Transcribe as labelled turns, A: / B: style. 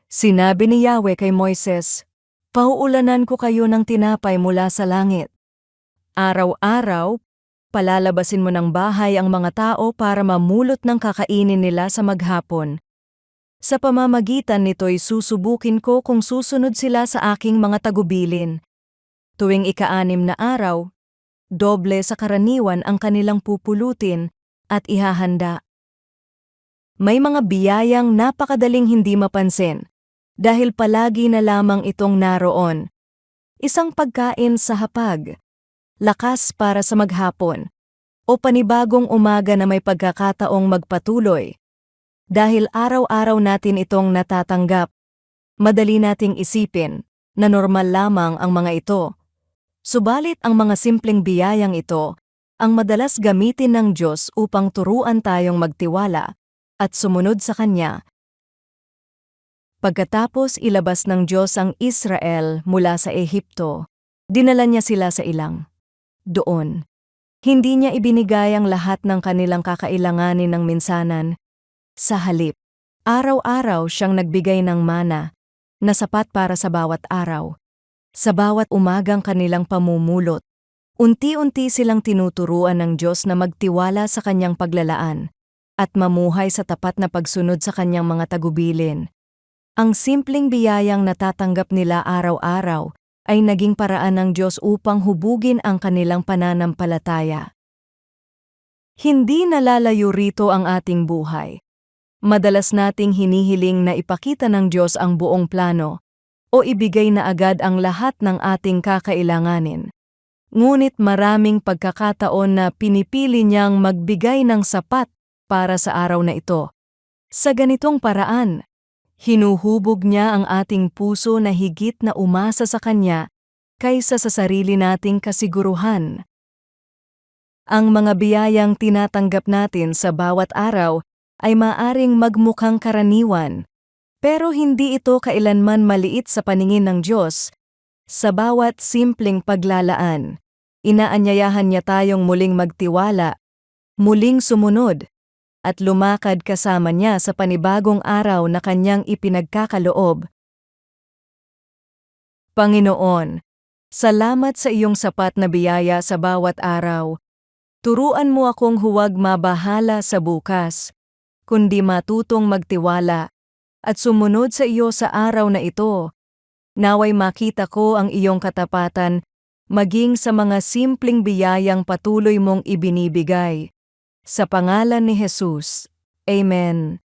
A: Sinabi ni Yahweh kay Moises, "Pauulanan ko kayo ng tinapay mula sa langit. Araw-araw, palalabasin mo ng bahay ang mga tao para mamulot ng kakainin nila sa maghapon. Sa pamamagitan nito'y susubukin ko kung susunod sila sa aking mga tagubilin. Tuwing ika-6 na araw, doble sa karaniwan ang kanilang pupulutin at ihahanda." May mga biyayang napakadaling hindi mapansin dahil palagi na lamang itong naroon. Isang pagkain sa hapag, lakas para sa maghapon, o panibagong umaga na may pagkakataong magpatuloy. Dahil araw-araw natin itong natatanggap, madali nating isipin na normal lamang ang mga ito. Subalit ang mga simpleng biyayang ito ang madalas gamitin ng Diyos upang turuan tayong magtiwala at sumunod sa Kanya. Pagkatapos ilabas ng Diyos ang Israel mula sa Ehipto, dinala niya sila sa ilang. Doon, hindi niya ibinigay ang lahat ng kanilang kakailanganin ng minsanan. Sa halip, araw-araw siyang nagbigay ng mana na sapat para sa bawat araw. Sa bawat umagang kanilang pamumulot, unti-unti silang tinuturuan ng Diyos na magtiwala sa Kanyang paglalaan at mamuhay sa tapat na pagsunod sa Kanyang mga tagubilin. Ang simpleng biyayang natatanggap nila araw-araw ay naging paraan ng Diyos upang hubugin ang kanilang pananampalataya. Hindi nalalayo rito ang ating buhay. Madalas nating hinihiling na ipakita ng Diyos ang buong plano o ibigay na agad ang lahat ng ating kakailanganin. Ngunit maraming pagkakataon na pinipili niyang magbigay ng sapat para sa araw na ito. Sa ganitong paraan, hinuhubog niya ang ating puso na higit na umasa sa Kanya kaysa sa sarili nating kasiguruhan. Ang mga biyayang tinatanggap natin sa bawat araw ay maaring magmukhang karaniwan, pero hindi ito kailanman maliit sa paningin ng Diyos. Sa bawat simpleng paglalaan, inaanyayahan niya tayong muling magtiwala, muling sumunod, at lumakad kasama niya sa panibagong araw na Kanyang ipinagkakaloob. Panginoon, salamat sa iyong sapat na biyaya sa bawat araw. Turuan mo akong huwag mabahala sa bukas, kundi matutong magtiwala at sumunod sa iyo sa araw na ito. Naway makita ko ang iyong katapatan maging sa mga simpleng biyayang patuloy mong ibinibigay. Sa pangalan ni Jesus. Amen.